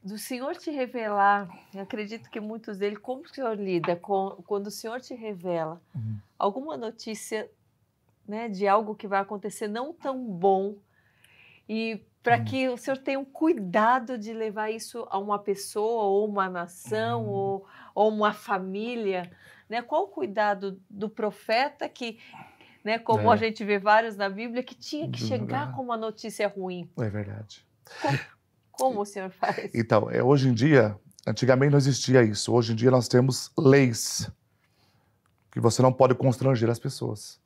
do Senhor te revelar, eu acredito que muitos deles, como o Senhor lida quando o Senhor te revela alguma notícia, né, de algo que vai acontecer não tão bom, e para que o Senhor tenha um cuidado de levar isso a uma pessoa, ou uma nação, ou uma família, né? Qual o cuidado do profeta que, né, como a gente vê vários na Bíblia, que tinha que chegar com uma notícia ruim? É verdade. Como o Senhor faz? Então, hoje em dia, antigamente não existia isso. Hoje em dia nós temos leis que você não pode constranger as pessoas,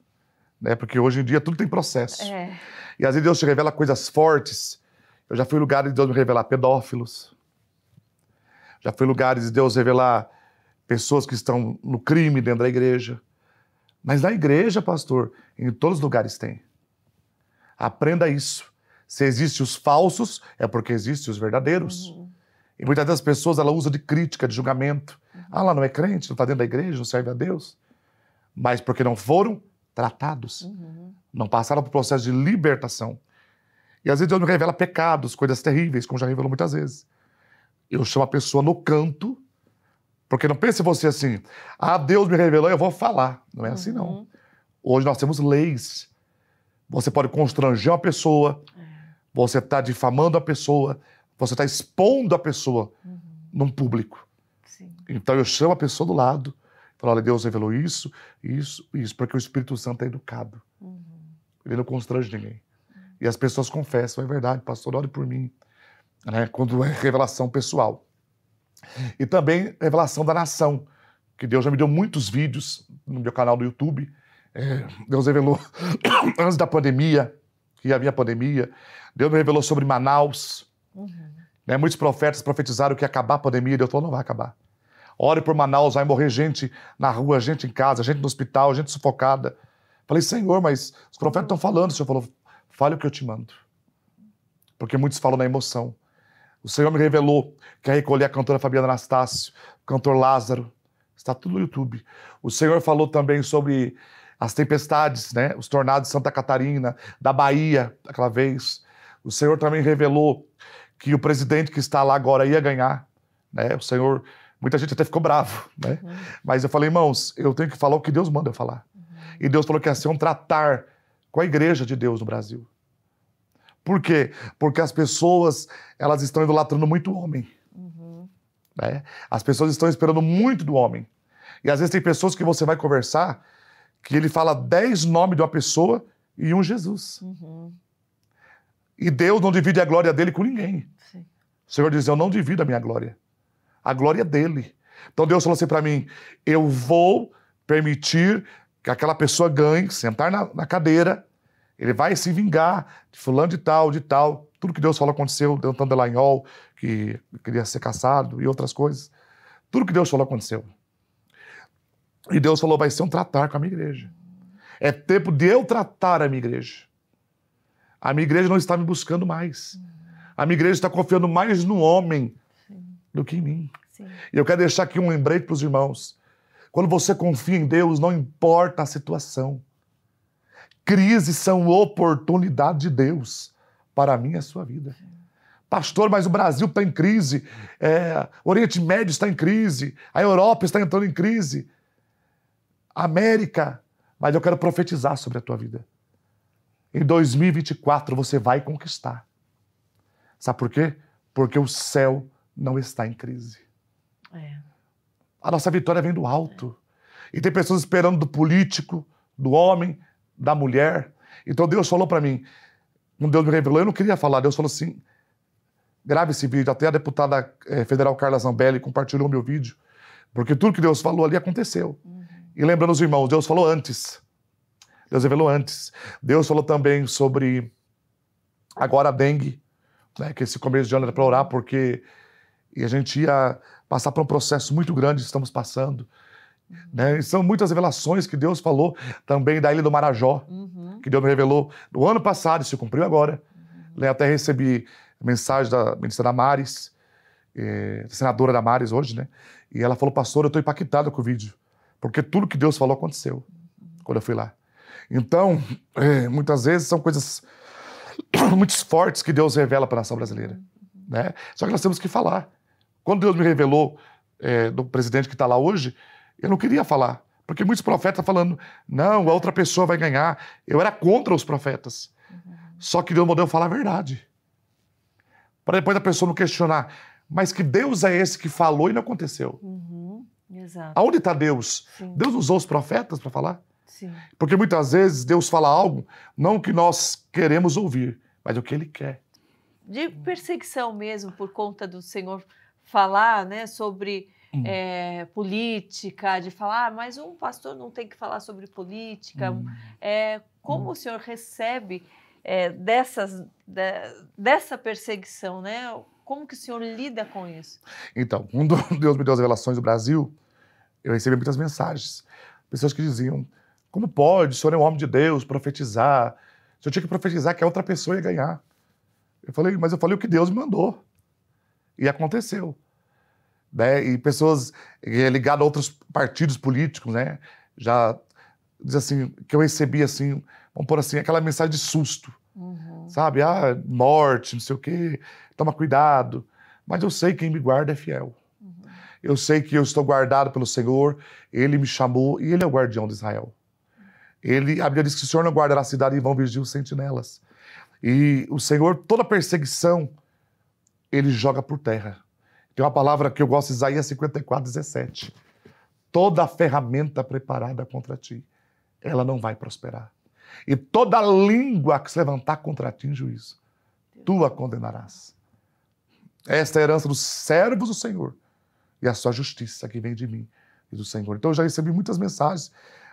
né? Porque hoje em dia tudo tem processo. E às vezes Deus te revela coisas fortes. Eu já fui em lugares de Deus me revelar pedófilos. Já fui em lugares de Deus revelar pessoas que estão no crime dentro da igreja. Mas na igreja, pastor, em todos os lugares tem. Aprenda isso. Se existem os falsos, é porque existem os verdadeiros. E muitas das pessoas, ela usa de crítica, de julgamento. Ela não é crente, não está dentro da igreja, não serve a Deus. Mas porque não foram tratados. Não passaram por processo de libertação. E às vezes Deus me revela pecados, coisas terríveis, como já revelou muitas vezes. Eu chamo a pessoa no canto, porque não pense você assim, Deus me revelou, eu vou falar. Não é assim, não. Hoje nós temos leis. Você pode constranger uma pessoa, você está difamando a pessoa, você está expondo a pessoa num público. Então eu chamo a pessoa do lado, falo, olha, Deus revelou isso, isso, isso, porque o Espírito Santo é educado. Ele não constrange ninguém. E as pessoas confessam, é verdade, pastor, ore por mim. Né? Quando é revelação pessoal. E também revelação da nação, que Deus já me deu muitos vídeos no meu canal do YouTube. Deus revelou antes da pandemia, que havia pandemia. Deus me revelou sobre Manaus. Né? Muitos profetas profetizaram que ia acabar a pandemia. Deus falou, não vai acabar. Ore por Manaus, vai morrer gente na rua, gente em casa, gente no hospital, gente sufocada. Falei, Senhor, mas os profetas estão falando. O Senhor falou, fale o que eu te mando. Porque muitos falam na emoção. O Senhor me revelou que ia recolher a cantora Fabiana Anastácio, o cantor Lázaro. Está tudo no YouTube. O Senhor falou também sobre as tempestades, né? Os tornados de Santa Catarina, da Bahia, aquela vez. O Senhor também revelou que o presidente que está lá agora ia ganhar. Né? O Senhor, muita gente até ficou bravo. Né? Mas eu falei, irmãos, eu tenho que falar o que Deus manda eu falar. E Deus falou que ia ser um tratar com a igreja de Deus no Brasil. Por quê? Porque as pessoas, elas estão idolatrando muito o homem. Né? As pessoas estão esperando muito do homem. E às vezes tem pessoas que você vai conversar que ele fala 10 nomes de uma pessoa e um Jesus. E Deus não divide a glória dele com ninguém. O Senhor diz, eu não divido a minha glória. A glória é dele. Então Deus falou assim para mim, eu vou permitir que aquela pessoa ganhe, sentar na cadeira. Ele vai se vingar de fulano de tal. Tudo que Deus falou aconteceu. Deltan Dallagnol, que queria ser caçado e outras coisas. Tudo que Deus falou aconteceu. E Deus falou, vai ser um tratar com a minha igreja. É tempo de eu tratar a minha igreja. A minha igreja não está me buscando mais. A minha igreja está confiando mais no homem do que em mim. E eu quero deixar aqui um lembrete para os irmãos. Quando você confia em Deus, não importa a situação. Crises são oportunidade de Deus para a minha e a sua vida. Pastor, mas o Brasil está em crise, o Oriente Médio está em crise, a Europa está entrando em crise, a América, mas eu quero profetizar sobre a tua vida. Em 2024 você vai conquistar. Sabe por quê? Porque o céu não está em crise. A nossa vitória vem do alto. E tem pessoas esperando do político, do homem, da mulher. Então Deus falou para mim, quando Deus me revelou, eu não queria falar, Deus falou assim, grave esse vídeo, até a deputada federal Carla Zambelli compartilhou meu vídeo, porque tudo que Deus falou ali aconteceu. E lembrando os irmãos, Deus falou antes, Deus revelou antes. Deus falou também sobre agora a dengue, né, que esse começo de ano era para orar, porque a gente ia passar por um processo muito grande, estamos passando. Né? E são muitas revelações que Deus falou também da Ilha do Marajó, que Deus me revelou no ano passado, isso se cumpriu agora. Eu até recebi mensagem da ministra Damares, senadora Damares hoje, né? E ela falou, pastor, eu estou impactado com o vídeo, porque tudo que Deus falou aconteceu quando eu fui lá. Então, muitas vezes são coisas muito fortes que Deus revela para a nação brasileira. Né? Só que nós temos que falar. Quando Deus me revelou do presidente que está lá hoje, eu não queria falar. Porque muitos profetas falando, não, a outra pessoa vai ganhar. Eu era contra os profetas. Só que Deus mandou eu falar a verdade. Para depois a pessoa não questionar, mas que Deus é esse que falou e não aconteceu? Exato. Aonde está Deus? Sim. Deus usou os profetas para falar? Sim. Porque muitas vezes Deus fala algo, não o que nós queremos ouvir, mas o que Ele quer. De perseguição mesmo, por conta do Senhor falar, né, sobre política, de falar, mas um pastor não tem que falar sobre política. Como o Senhor recebe dessa perseguição, né? Como que o Senhor lida com isso? Então, quando Deus me deu as revelações do Brasil, eu recebi muitas mensagens. Pessoas que diziam, como pode? O senhor é um homem de Deus, profetizar. O senhor tinha que profetizar que a outra pessoa ia ganhar. Mas eu falei o que Deus me mandou. E aconteceu. Né? E pessoas ligadas a outros partidos políticos, né? Já diz assim, que eu recebi assim, vamos pôr assim, aquela mensagem de susto. Sabe? Morte, não sei o quê, toma cuidado. Mas eu sei que quem me guarda é fiel. Eu sei que eu estou guardado pelo Senhor, Ele me chamou e Ele é o guardião de Israel. A Bíblia diz que o Senhor não guardará a cidade e vão vigiar os sentinelas. E o Senhor, toda perseguição, Ele joga por terra. Tem uma palavra que eu gosto, Isaías 54:17. Toda ferramenta preparada contra ti, ela não vai prosperar. E toda língua que se levantar contra ti em juízo, tu a condenarás. Esta é a herança dos servos do Senhor e a sua justiça que vem de mim e do Senhor. Então eu já recebi muitas mensagens,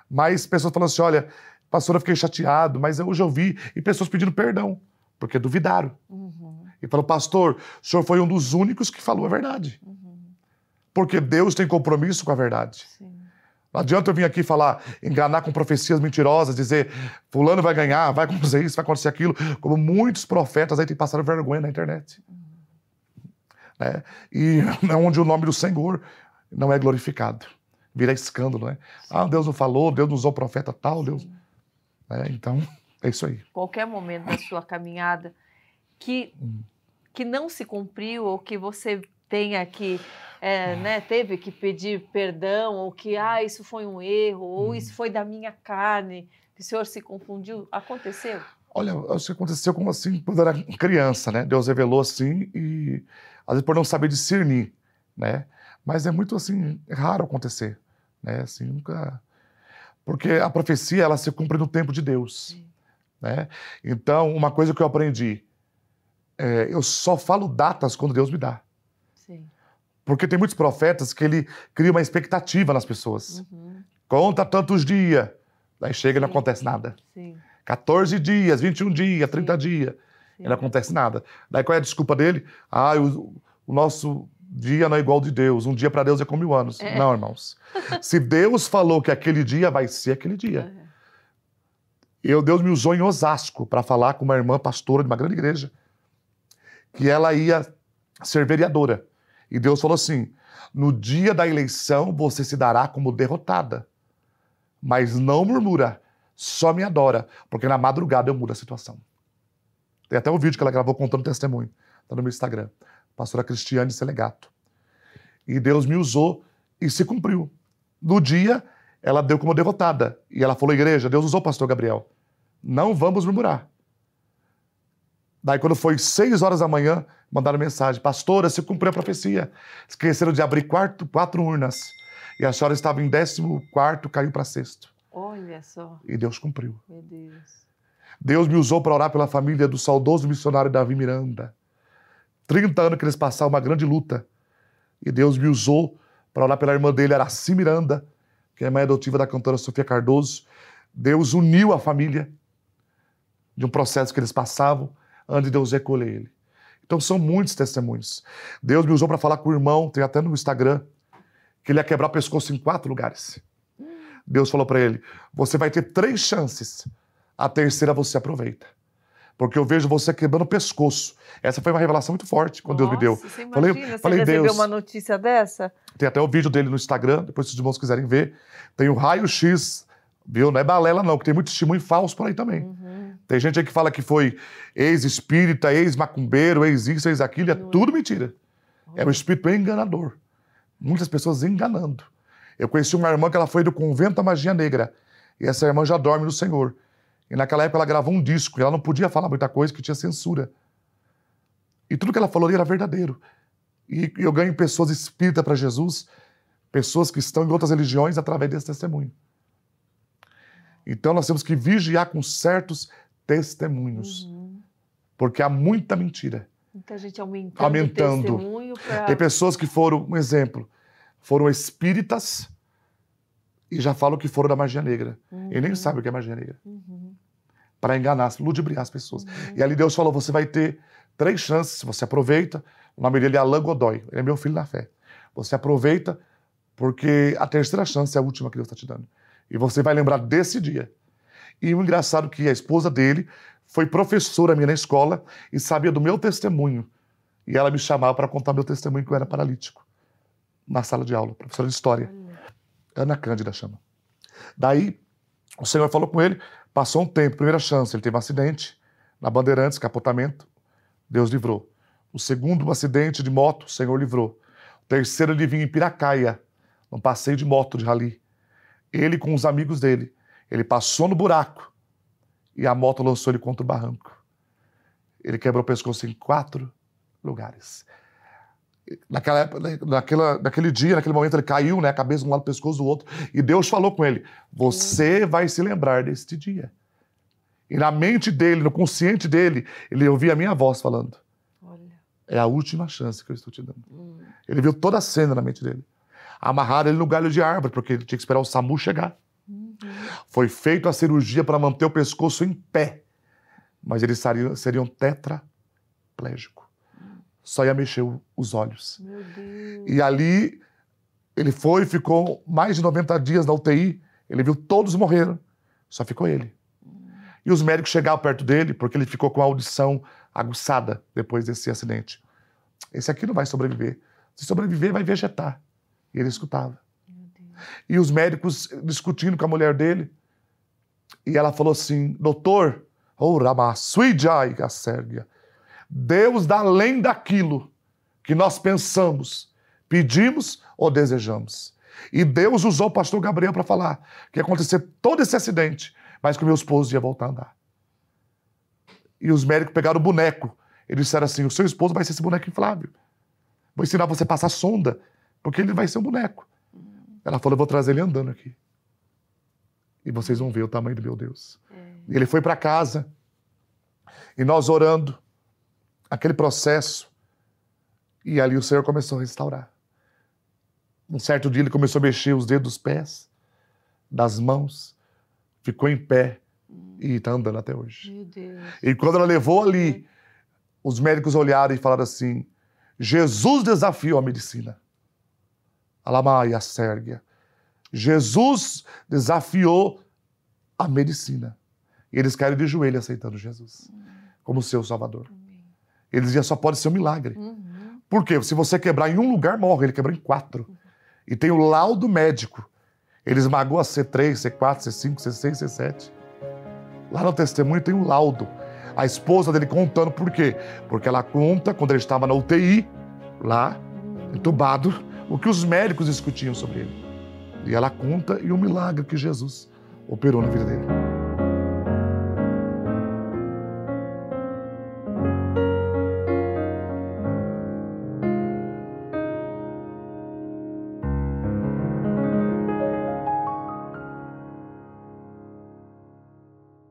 mas pessoas falando assim, olha, pastor, eu fiquei chateado, mas hoje eu vi, e pessoas pedindo perdão, porque duvidaram. E falou, pastor, o senhor foi um dos únicos que falou a verdade. Porque Deus tem compromisso com a verdade. Sim. Não adianta eu vir aqui falar, enganar com profecias mentirosas, dizer, fulano vai ganhar, vai acontecer isso, vai acontecer aquilo, como muitos profetas aí têm passado vergonha na internet. Né? E é onde o nome do Senhor não é glorificado. Vira escândalo, né? Deus não falou, Deus não usou o profeta tal, Deus... Então, é isso aí. Qualquer momento da sua caminhada que não se cumpriu, ou que você tenha que, teve que pedir perdão, ou que, isso foi um erro, ou isso foi da minha carne, que o Senhor se confundiu, aconteceu? Olha, acho que aconteceu como assim, quando eu era criança, né? Deus revelou assim, e às vezes por não saber discernir, né? Mas é muito, assim, raro acontecer, né? Assim, nunca... Porque a profecia, ela se cumpre no tempo de Deus, né? Então, uma coisa que eu aprendi, eu só falo datas quando Deus me dá. Sim. Porque tem muitos profetas que ele cria uma expectativa nas pessoas. Conta tantos dias, daí chega e não acontece nada. Sim. 14 dias, 21 dias, 30 dias, e não acontece nada. Daí qual é a desculpa dele? O nosso dia não é igual de Deus, um dia para Deus é como 1000 anos. Não, irmãos. Se Deus falou que aquele dia vai ser aquele dia. Deus me usou em Osasco para falar com uma irmã pastora de uma grande igreja, que ela ia ser vereadora. E Deus falou assim, no dia da eleição você se dará como derrotada, mas não murmura, só me adora, porque na madrugada eu mudo a situação. Tem até um vídeo que ela gravou contando testemunho, está no meu Instagram, pastora Cristiane Selegato. E Deus me usou e se cumpriu. No dia, ela deu como derrotada. E ela falou, igreja, Deus usou o pastor Gabriel. Não vamos murmurar. Daí, quando foi 6 horas da manhã, mandaram mensagem, pastora, se cumpriu a profecia. Esqueceram de abrir 4 urnas. E a senhora estava em 14º, caiu para 6º. Olha só. E Deus cumpriu. Meu Deus. Deus me usou para orar pela família do saudoso missionário Davi Miranda. 30 anos que eles passaram uma grande luta. E Deus me usou para orar pela irmã dele, Araci Miranda, que é a mãe adotiva da cantora Sofia Cardoso. Deus uniu a família de um processo que eles passavam antes de Deus recolher ele. Então são muitos testemunhos. Deus me usou para falar com o irmão, tem até no Instagram, que ele ia quebrar o pescoço em 4 lugares. Deus falou para ele, você vai ter 3 chances, a terceira você aproveita. Porque eu vejo você quebrando o pescoço. Essa foi uma revelação muito forte quando Deus me deu. Você imagina, você recebeu Deus, uma notícia dessa? tem até o vídeo dele no Instagram, depois se os irmãos quiserem ver. Tem o raio-x Viu? Não é balela, não, porque tem muito testemunho falso por aí também. Tem gente aí que fala que foi ex-espírita, ex-macumbeiro, ex-isso, ex-aquilo, é tudo mentira. É um espírito enganador. Muitas pessoas enganando. Eu conheci uma irmã que ela foi do convento da magia negra. E essa irmã já dorme no Senhor. E naquela época ela gravou um disco. E ela não podia falar muita coisa, que tinha censura. E tudo que ela falou ali era verdadeiro. E eu ganho pessoas espíritas para Jesus, pessoas que estão em outras religiões através desse testemunho. Então nós temos que vigiar com certos testemunhos. Porque há muita mentira. Muita gente aumentando. O testemunho pra... Tem pessoas que foram, um exemplo, foram espíritas e já falam que foram da magia negra. E nem sabem o que é magia negra. Para enganar, ludibriar as pessoas. E ali Deus falou, você vai ter 3 chances, você aproveita. O nome dele é Alain Godoy, ele é meu filho na fé. Você aproveita porque a 3ª chance é a última que Deus está te dando. E você vai lembrar desse dia. E o engraçado é que a esposa dele foi professora minha na escola e sabia do meu testemunho. E ela me chamava para contar meu testemunho que eu era paralítico. Na sala de aula, professora de história. Ana Cândida chama. Daí, o Senhor falou com ele, passou um tempo, primeira chance, ele teve um acidente na Bandeirantes, capotamento, Deus livrou. O segundo, um acidente de moto, o Senhor livrou. O terceiro, ele vinha em Piracaia, num passeio de moto, de rally. Ele com os amigos dele. Ele passou no buraco e a moto lançou ele contra o barranco. Ele quebrou o pescoço em 4 lugares. Naquele dia, naquele momento, ele caiu, né, a cabeça de um lado, o pescoço do outro, e Deus falou com ele, você vai se lembrar deste dia. E na mente dele, no consciente dele, ele ouvia a minha voz falando, é a última chance que eu estou te dando. Ele viu toda a cena na mente dele. Amarraram ele no galho de árvore, porque ele tinha que esperar o SAMU chegar. Foi feita a cirurgia para manter o pescoço em pé, mas eles seriam tetraplégicos. Só ia mexer os olhos. Meu Deus. E ali ele ficou mais de 90 dias na UTI, ele viu todos morreram, só ficou ele. E os médicos chegavam perto dele, porque ele ficou com a audição aguçada depois desse acidente. Esse aqui não vai sobreviver. Se sobreviver, vai vegetar. E ele escutava. E os médicos discutindo com a mulher dele. E ela falou assim, doutor, Deus dá além daquilo que nós pensamos, pedimos ou desejamos. E Deus usou o pastor Gabriel para falar que ia acontecer todo esse acidente, mas que o meu esposo ia voltar a andar. E os médicos pegaram o boneco. Eles disseram assim, o seu esposo vai ser esse boneco inflável. Vou ensinar você a passar sonda, porque ele vai ser um boneco. Ela falou, eu vou trazer ele andando aqui. E vocês vão ver o tamanho do meu Deus. E ele foi para casa, e nós orando, aquele processo, e ali o Senhor começou a restaurar. Um certo dia ele começou a mexer os dedos dos pés, das mãos, ficou em pé e está andando até hoje. Meu Deus. E quando ela levou ali, os médicos olharam e falaram assim, Jesus desafiou a medicina. Alamaia Sérgia. Jesus desafiou a medicina. E eles caíram de joelho aceitando Jesus como seu Salvador. Eles diziam, só pode ser um milagre. Por quê? Se você quebrar em um lugar, morre. Ele quebrou em 4. E tem o laudo médico. Ele esmagou a C3, C4, C5, C6, C7. Lá no testemunho tem um laudo. A esposa dele contando por quê? Porque ela conta, quando ele estava na UTI, lá, entubado, o que os médicos discutiam sobre ele. E ela conta e o milagre que Jesus operou na vida dele.